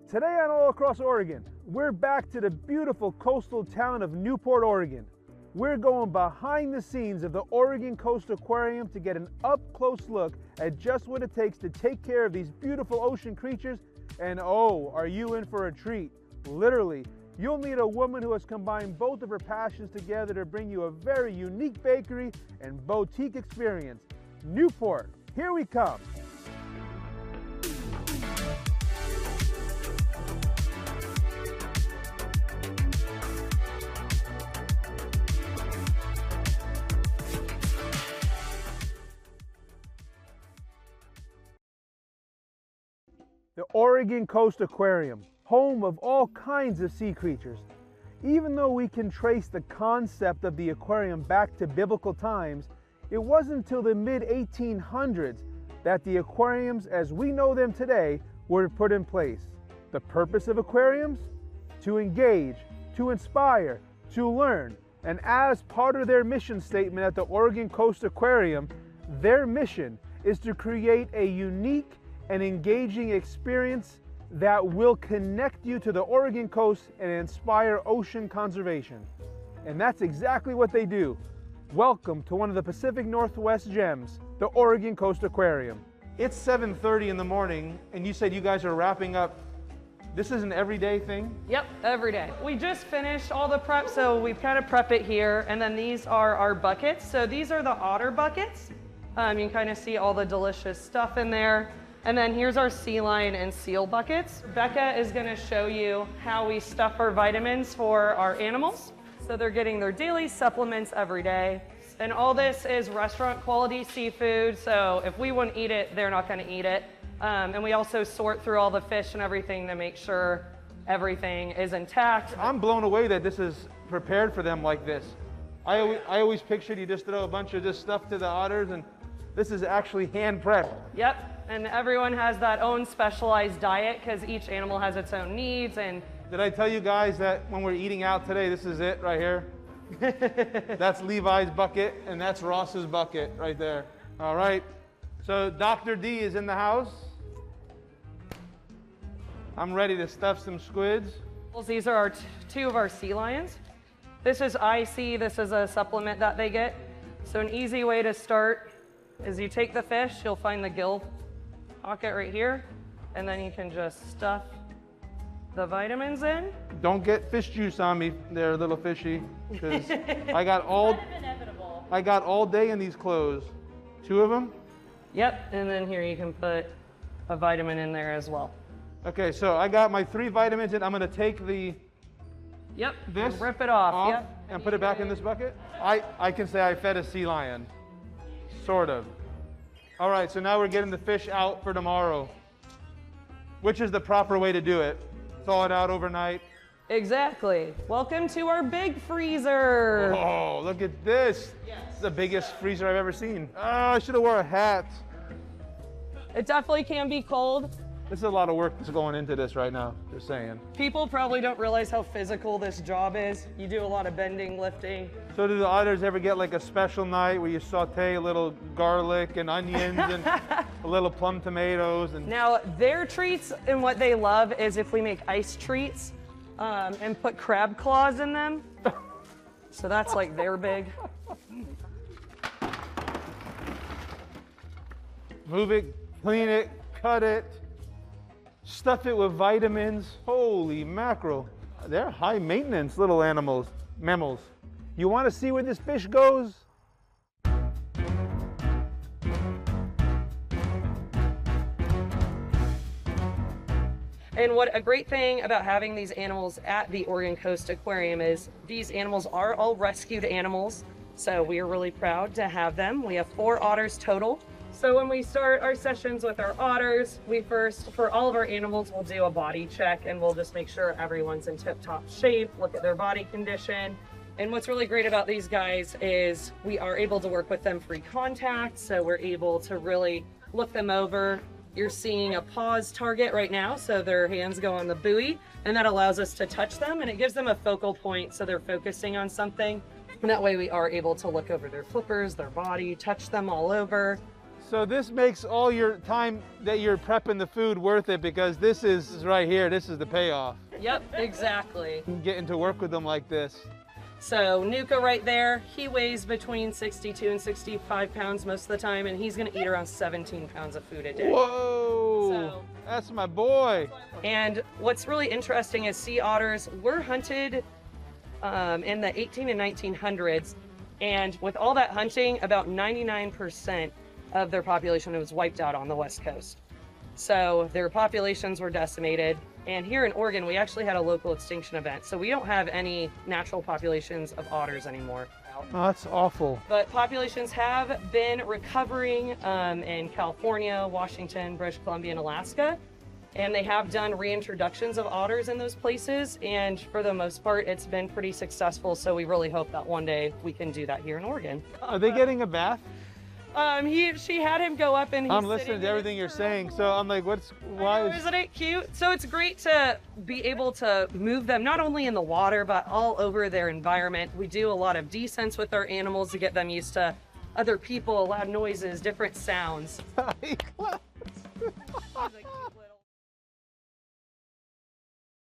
Today on All Across Oregon, we're back to the beautiful coastal town of Newport, Oregon. We're going behind the scenes of the Oregon Coast Aquarium to get an up-close look at just what it takes to take care of these beautiful ocean creatures. And oh, are you in for a treat? Literally, you'll meet a woman who has combined both of her passions together to bring you a very unique bakery and boutique experience. Newport, here we come. The Oregon Coast Aquarium, home of all kinds of sea creatures. Even though we can trace the concept of the aquarium back to biblical times, it wasn't until the mid-1800s that the aquariums as we know them today were put in place. The purpose of aquariums? To engage, to inspire, to learn, and as part of their mission statement at the Oregon Coast Aquarium, their mission is to create a unique and engaging experience that will connect you to the Oregon coast and inspire ocean conservation. And that's exactly what they do. Welcome to one of the Pacific Northwest gems, the Oregon Coast Aquarium. It's 7:30 in the morning, and you said you guys are wrapping up. This is an everyday thing? Yep, every day. We just finished all the prep, so we've kind of prep it here, and then these are our buckets. So these are the otter buckets. You can kind of see all the delicious stuff in there. And then here's our sea lion and seal buckets. Becca is gonna show you how we stuff our vitamins for our animals. So they're getting their daily supplements every day. And all this is restaurant quality seafood. So if we wouldn't eat it, they're not gonna eat it. And we also sort through all the fish and everything to make sure everything is intact. I'm blown away that this is prepared for them like this. I always pictured you just throw a bunch of this stuff to the otters, and this is actually hand prepped. Yep. And everyone has that own specialized diet because each animal has its own needs. And did I tell you guys that when we're eating out today, this is it right here? That's Levi's bucket, and that's Ross's bucket right there. All right. So Dr. D is in the house. I'm ready to stuff some squids. These are our two of our sea lions. This is IC. This is a supplement that they get. So an easy way to start is you take the fish, you'll find the gill pocket right here, and then you can just stuff the vitamins in. Don't get fish juice on me there, little fishy, because I got all day in these clothes. 2 of them? Yep, and then here you can put a vitamin in there as well. Okay, so I got my 3 vitamins in. I'm gonna take this and rip it off. Yep. And put it back in this bucket. I can say I fed a sea lion, sort of. All right, so now we're getting the fish out for tomorrow. Which is the proper way to do it? Thaw it out overnight. Exactly. Welcome to our big freezer. Oh, look at this. Yes. It's the biggest freezer I've ever seen. Oh, I should have wore a hat. It definitely can be cold. This is a lot of work that's going into this right now, just saying. People probably don't realize how physical this job is. You do a lot of bending, lifting. So do the otters ever get like a special night where you saute a little garlic and onions and a little plum tomatoes? And now their treats and what they love is if we make ice treats and put crab claws in them. So that's like their big. Move it, clean it, cut it. Stuff it with vitamins. Holy mackerel. They're high maintenance little animals, mammals. You want to see where this fish goes? And what a great thing about having these animals at the Oregon Coast Aquarium is these animals are all rescued animals. So we are really proud to have them. We have 4 otters total. So when we start our sessions with our otters, we first, for all of our animals, we'll do a body check and we'll just make sure everyone's in tip-top shape, look at their body condition. And what's really great about these guys is we are able to work with them free contact. So we're able to really look them over. You're seeing a pause target right now. So their hands go on the buoy and that allows us to touch them and it gives them a focal point. So they're focusing on something. And that way we are able to look over their flippers, their body, touch them all over. So this makes all your time that you're prepping the food worth it, because this is right here. This is the payoff. Yep, exactly. Getting to work with them like this. So Nuka right there, he weighs between 62 and 65 pounds most of the time, and he's gonna eat around 17 pounds of food a day. Whoa, So- that's my boy. And what's really interesting is sea otters were hunted in the 18 and 1900s, and with all that hunting, about 99% of their population was wiped out on the West Coast. So their populations were decimated. And here in Oregon, we actually had a local extinction event. So we don't have any natural populations of otters anymore. Oh, that's awful. But populations have been recovering in California, Washington, British Columbia, and Alaska. And they have done reintroductions of otters in those places. And for the most part, it's been pretty successful. So we really hope that one day we can do that here in Oregon. Are they getting a bath? She had him go up and he's I'm sitting listening in to it everything you're for saying, so I'm like, why is... Isn't it cute? So it's great to be able to move them not only in the water, but all over their environment. We do a lot of descents with our animals to get them used to other people, loud noises, different sounds.